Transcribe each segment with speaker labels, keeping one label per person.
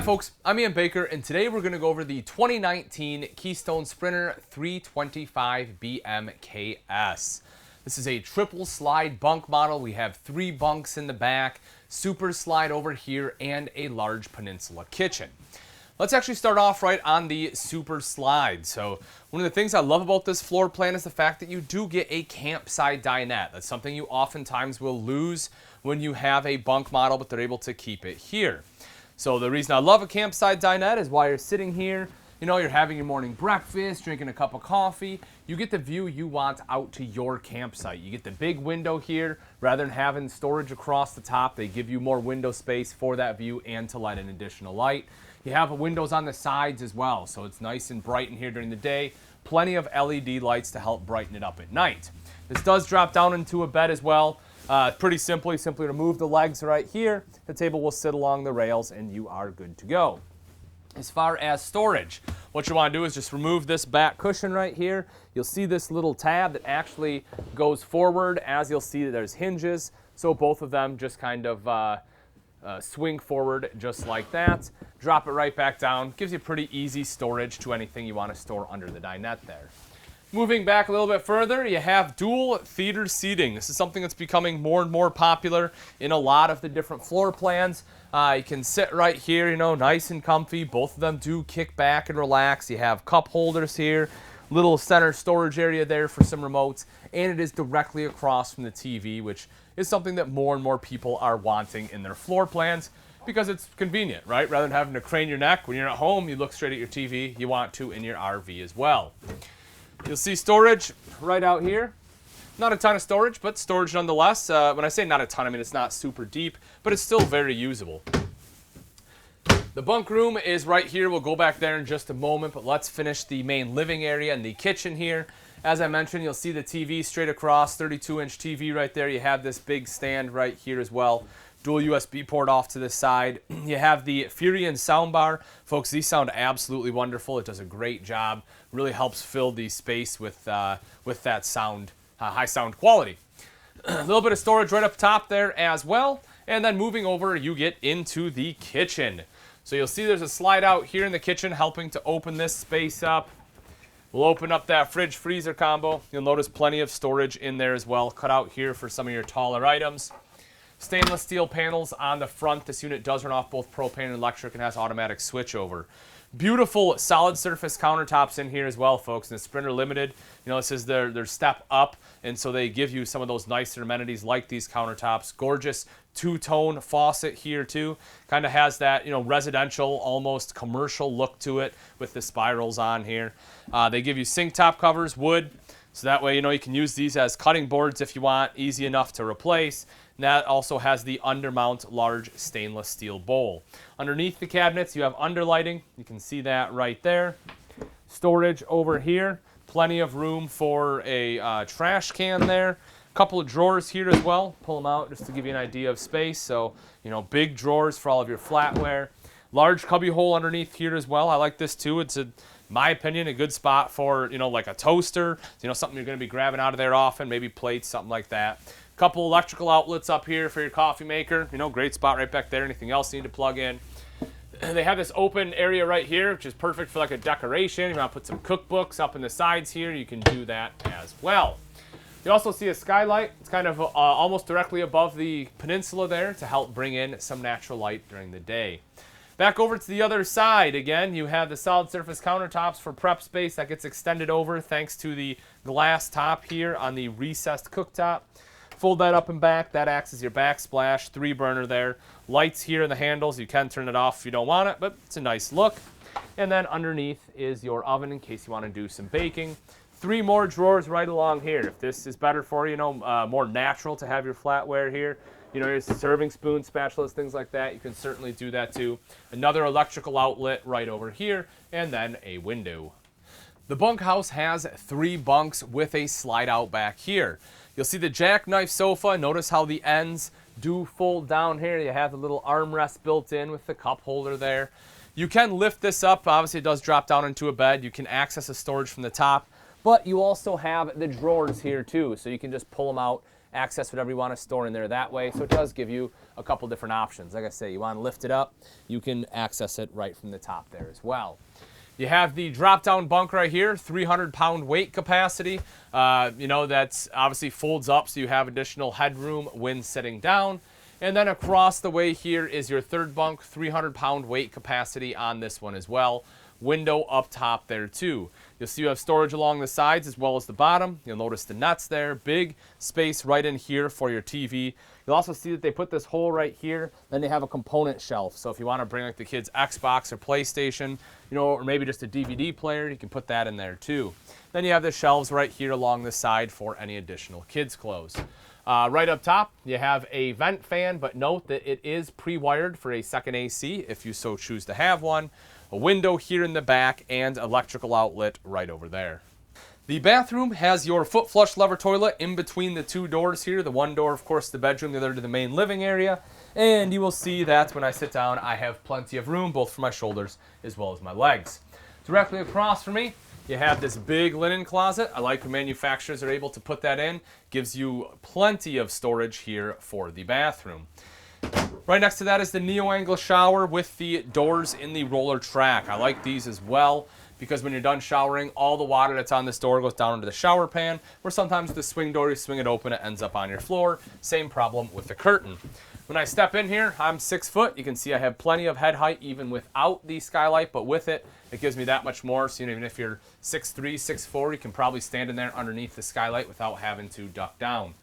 Speaker 1: folks, I'm Ian Baker, and today we're going to go over the 2019 Keystone Sprinter 325 BMKS. This is a triple slide bunk model. We have 3 bunks in the back, super slide over here, and a large peninsula kitchen. Let's actually start off right on the super slide. So one of the things I love about this floor plan is the fact that you do get a campside dinette. That's something you oftentimes will lose when you have a bunk model, but they're able to keep it here. So the reason I love a campside dinette is while you're sitting here, you're having your morning breakfast, drinking a cup of coffee, you get the view you want out to your campsite. You get the big window here. Rather than having storage across the top, they give you more window space for that view and to let in additional light. You have windows on the sides as well, so it's nice and bright in here during the day. Plenty of LED lights to help brighten it up at night. This does drop down into a bed as well. Pretty simply remove the legs right here. The table will sit along the rails and you are good to go. As far as storage, what you want to do is just remove this back cushion right here. You'll see this little tab that actually goes forward. As you'll see, there's hinges, so both of them just kind of swing forward just like that. Drop it right back down. Gives you pretty easy storage to anything you want to store under the dinette there. Moving back a little bit further, you have dual theater seating. This is something that's becoming more and more popular in a lot of the different floor plans. You can sit right here, nice and comfy. Both of them do kick back and relax. You have cup holders here, little center storage area there for some remotes, and it is directly across from the TV, which is something that more and more people are wanting in their floor plans because it's convenient, right? Rather than having to crane your neck when you're at home, you look straight at your TV. You want to in your RV as well. You'll see storage right out here. Not a ton of storage, but storage nonetheless. When I say not a ton, I mean it's not super deep, but it's still very usable. The bunk room is right here. We'll go back there in just a moment, but let's finish the main living area and the kitchen here. As I mentioned, you'll see the TV straight across, 32-inch TV right there. You have this big stand right here as well. Dual USB port off to the side. You have the Furion soundbar. Folks, these sound absolutely wonderful. It does a great job. Really helps fill the space with that sound, high sound quality. A little bit of storage right up top there as well. And then moving over, you get into the kitchen. So you'll see there's a slide out here in the kitchen helping to open this space up. We'll open up that fridge freezer combo. You'll notice plenty of storage in there as well. Cut out here for some of your taller items. Stainless steel panels on the front. This unit does run off both propane and electric and has automatic switchover. Beautiful solid surface countertops in here as well, folks. And the Sprinter Limited, this is their step up, and so they give you some of those nicer amenities like these countertops. Gorgeous two-tone faucet here too. Kind of has that residential, almost commercial look to it with the spirals on here. They give you sink top covers, wood, so that way you can use these as cutting boards if you want, easy enough to replace. And that also has the undermount large stainless steel bowl. Underneath the cabinets, you have underlighting. You can see that right there. Storage over here. Plenty of room for a trash can there. Couple of drawers here as well. Pull them out just to give you an idea of space. So, big drawers for all of your flatware. Large cubby hole underneath here as well. I like this too. It's, in my opinion, a good spot for, like a toaster. Something you're going to be grabbing out of there often. Maybe plates, something like that. Couple electrical outlets up here for your coffee maker. Great spot right back there. Anything else you need to plug in. They have this open area right here, which is perfect for like a decoration. You want to put some cookbooks up in the sides here. You can do that as well. You also see a skylight. It's kind of almost directly above the peninsula there to help bring in some natural light during the day. Back over to the other side, again, you have the solid surface countertops for prep space that gets extended over thanks to the glass top here on the recessed cooktop. Fold that up and back. That acts as your backsplash, 3-burner there. Lights here in the handles. You can turn it off if you don't want it, but it's a nice look. And then underneath is your oven in case you want to do some baking. 3 more drawers right along here. If this is better for you, more natural to have your flatware here. Your serving spoons, spatulas, things like that. You can certainly do that too. Another electrical outlet right over here, and then a window. The Bunk House has 3 bunks with a slide out back here. You'll see the jackknife sofa. Notice how the ends do fold down here. You have the little armrest built in with the cup holder there. You can lift this up. Obviously, it does drop down into a bed. You can access the storage from the top, but you also have the drawers here too, so you can just pull them out access whatever you want to store in there that way. So it does give you a couple different options. Like I say, you want to lift it up, you can access it right from the top there as well. You have the drop-down bunk right here, 300-pound weight capacity. That's obviously folds up so you have additional headroom when sitting down. And then across the way here is your third bunk, 300-pound weight capacity on this one as well. Window up top there too. You'll see you have storage along the sides as well as the bottom. You'll notice the nuts there. Big space right in here for your TV. You'll also see that they put this hole right here. Then they have a component shelf. So if you want to bring like the kids' Xbox or PlayStation, or maybe just a DVD player, you can put that in there too. Then you have the shelves right here along the side for any additional kids' clothes. Right up top, you have a vent fan, but note that it is pre-wired for a second AC if you so choose to have one. A window here in the back and electrical outlet right over there. The bathroom has your foot flush lever toilet in between the two doors here. The one door, of course, the bedroom, the other to the main living area. And you will see that when I sit down, I have plenty of room, both for my shoulders as well as my legs. Directly across from me, you have this big linen closet. I like when manufacturers are able to put that in. Gives you plenty of storage here for the bathroom. Right next to that is the neo-angle shower with the doors in the roller track. I like these as well because when you're done showering, all the water that's on this door goes down into the shower pan, where sometimes the swing door, you swing it open, it ends up on your floor. Same problem with the curtain. When I step in here, I'm 6 foot. You can see I have plenty of head height even without the skylight, but with it, it gives me that much more. So even if you're 6'3", 6'4", you can probably stand in there underneath the skylight without having to duck down.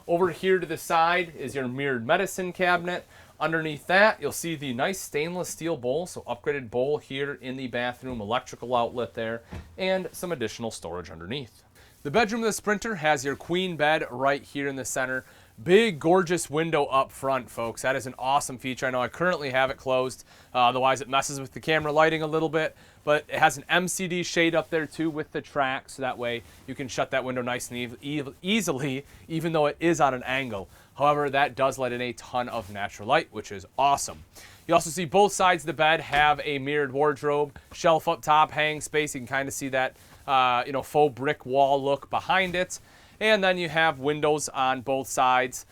Speaker 1: Over here to the side is your mirrored medicine cabinet. Underneath that, you'll see the nice stainless steel bowl, so upgraded bowl here in the bathroom, electrical outlet there, and some additional storage underneath. The bedroom of the Sprinter has your queen bed right here in the center. Big, gorgeous window up front, folks. That is an awesome feature. I know I currently have it closed. Otherwise, it messes with the camera lighting a little bit. But it has an MCD shade up there, too, with the track. So that way, you can shut that window nice and easily, even though it is on an angle. However, that does let in a ton of natural light, which is awesome. You also see both sides of the bed have a mirrored wardrobe, shelf up top, hanging space. You can kind of see that, faux brick wall look behind it. And then you have windows on both sides.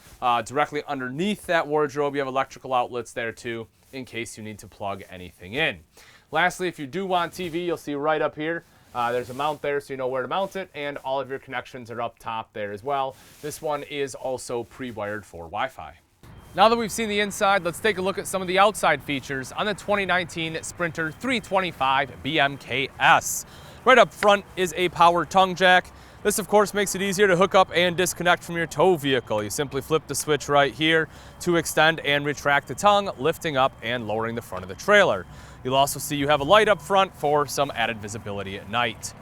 Speaker 1: Directly underneath that wardrobe, you have electrical outlets there too, in case you need to plug anything in. Lastly, if you do want TV, you'll see right up here, there's a mount there so you know where to mount it, and all of your connections are up top there as well. This one is also pre-wired for Wi-Fi. Now that we've seen the inside, let's take a look at some of the outside features on the 2019 Sprinter 325 BMKS. Right up front is a power tongue jack. This, of course, makes it easier to hook up and disconnect from your tow vehicle. You simply flip the switch right here to extend and retract the tongue, lifting up and lowering the front of the trailer. You'll also see you have a light up front for some added visibility at night.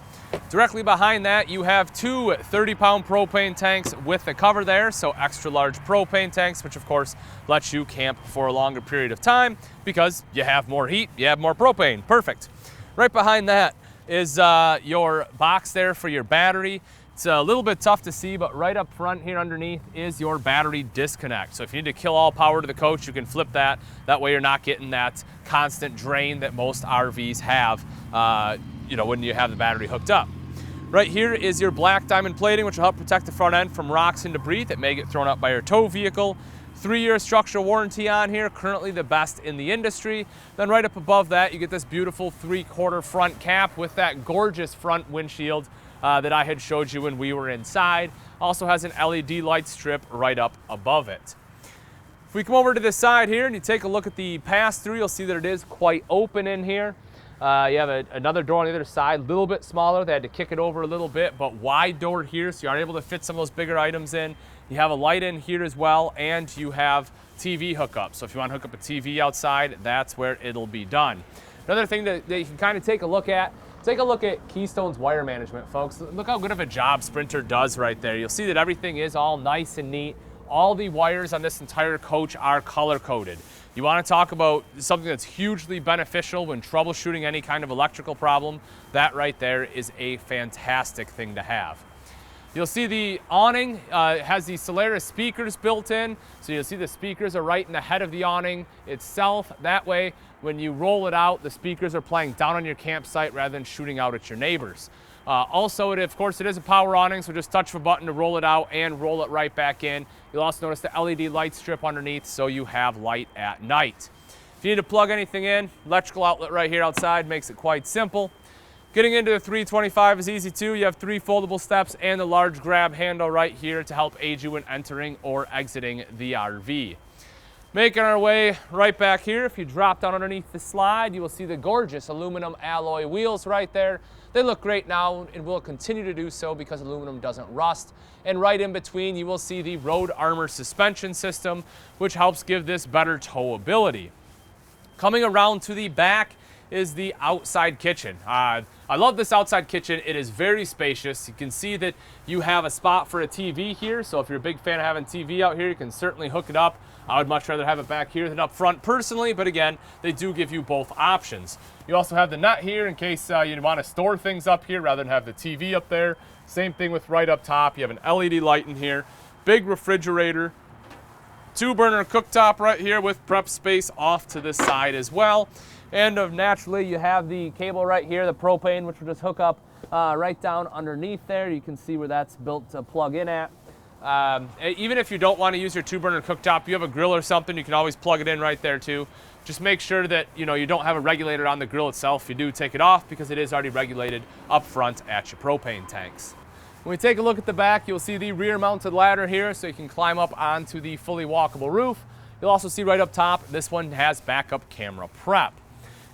Speaker 1: Directly behind that, you have two 30-pound propane tanks with the cover there, so extra large propane tanks, which of course lets you camp for a longer period of time because you have more heat, you have more propane. Perfect. Right behind that is your box there for your battery. It's a little bit tough to see, but right up front here underneath is your battery disconnect. So if you need to kill all power to the coach, you can flip that. That way you're not getting that constant drain that most RVs have, when you have the battery hooked up. Right here is your black diamond plating, which will help protect the front end from rocks and debris that may get thrown up by your tow vehicle. 3-year structural warranty on here, currently the best in the industry. Then right up above that, you get this beautiful 3/4 front cap with that gorgeous front windshield that I had showed you when we were inside. Also has an LED light strip right up above it. If we come over to this side here and you take a look at the pass-through, you'll see that it is quite open in here. You have another door on the other side, a little bit smaller. They had to kick it over a little bit, but wide door here, so you are able to fit some of those bigger items in. You have a light in here as well, and you have TV hookup. So if you want to hook up a TV outside, that's where it'll be done. Another thing that you can kind of take a look at Keystone's wire management, folks. Look how good of a job Sprinter does right there. You'll see that everything is all nice and neat. All the wires on this entire coach are color-coded. You want to talk about something that's hugely beneficial when troubleshooting any kind of electrical problem, that right there is a fantastic thing to have. You'll see the awning has the Solaris speakers built in, so you'll see the speakers are right in the head of the awning itself. That way, when you roll it out, the speakers are playing down on your campsite rather than shooting out at your neighbors. Also, of course, it is a power awning, so just touch the button to roll it out and roll it right back in. You'll also notice the LED light strip underneath, so you have light at night. If you need to plug anything in, electrical outlet right here outside makes it quite simple. Getting into the 325 is easy too. You have 3 foldable steps and a large grab handle right here to help aid you when entering or exiting the RV. Making our way right back here, if you drop down underneath the slide, you will see the gorgeous aluminum alloy wheels right there. They look great now and will continue to do so because aluminum doesn't rust. And right in between, you will see the Road Armor suspension system, which helps give this better towability. Coming around to the back is the outside kitchen. I love this outside kitchen. It is very spacious. You can see that you have a spot for a TV here, so if you're a big fan of having TV out here, you can certainly hook it up. I would much rather have it back here than up front personally, but again, they do give you both options. You also have the nut here in case you want to store things up here rather than have the TV up there. Same thing with right up top. You have an LED light in here, big refrigerator, 2-burner cooktop right here with prep space off to this side as well. And naturally, you have the cable right here, the propane, which will just hook up right down underneath there. You can see where that's built to plug in at. Even if you don't want to use your 2-burner cooktop, you have a grill or something, you can always plug it in right there too. Just make sure that you don't have a regulator on the grill itself. If you do, take it off because it is already regulated up front at your propane tanks. When we take a look at the back, you'll see the rear mounted ladder here so you can climb up onto the fully walkable roof. You'll also see right up top, this one has backup camera prep.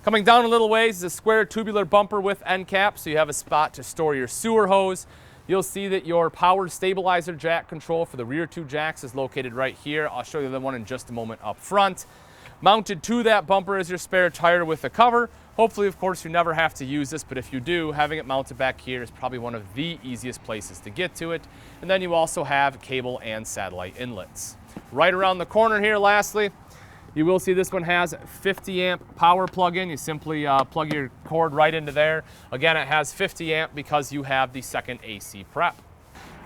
Speaker 1: Coming down a little ways is a square tubular bumper with end cap, so you have a spot to store your sewer hose. You'll see that your power stabilizer jack control for the rear 2 jacks is located right here. I'll show you the one in just a moment up front. Mounted to that bumper is your spare tire with a cover. Hopefully, of course, you never have to use this, but if you do, having it mounted back here is probably one of the easiest places to get to it. And then you also have cable and satellite inlets. Right around the corner here, lastly, you will see this one has 50 amp power plug-in. You simply plug your cord right into there. Again, it has 50 amp because you have the second AC prep.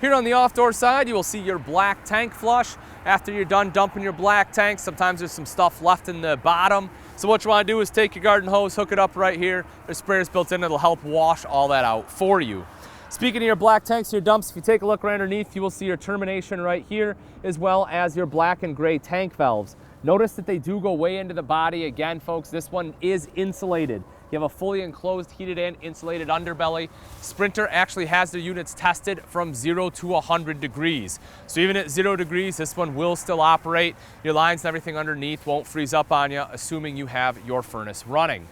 Speaker 1: Here on the off-door side, you will see your black tank flush. After you're done dumping your black tank, sometimes there's some stuff left in the bottom. So what you want to do is take your garden hose, hook it up right here. There's sprayers built in that'll help wash all that out for you. Speaking of your black tanks, your dumps, if you take a look right underneath, you will see your termination right here, as well as your black and gray tank valves. Notice that they do go way into the body. Again, folks, this one is insulated. You have a fully enclosed, heated and insulated underbelly. Sprinter actually has the units tested from 0 to 100 degrees. So even at 0 degrees, this one will still operate. Your lines and everything underneath won't freeze up on you, assuming you have your furnace running.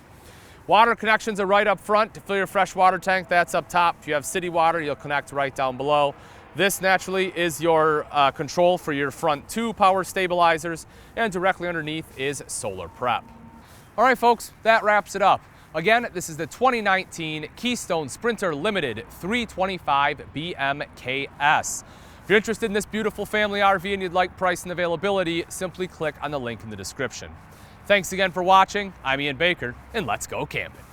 Speaker 1: Water connections are right up front to fill your fresh water tank. That's up top. If you have city water, you'll connect right down below. This naturally is your control for your front 2 power stabilizers, and directly underneath is solar prep. All right, folks, that wraps it up. Again, this is the 2019 Keystone Sprinter Limited 325 BMKS. If you're interested in this beautiful family RV and you'd like price and availability, simply click on the link in the description. Thanks again for watching. I'm Ian Baker, and let's go camping.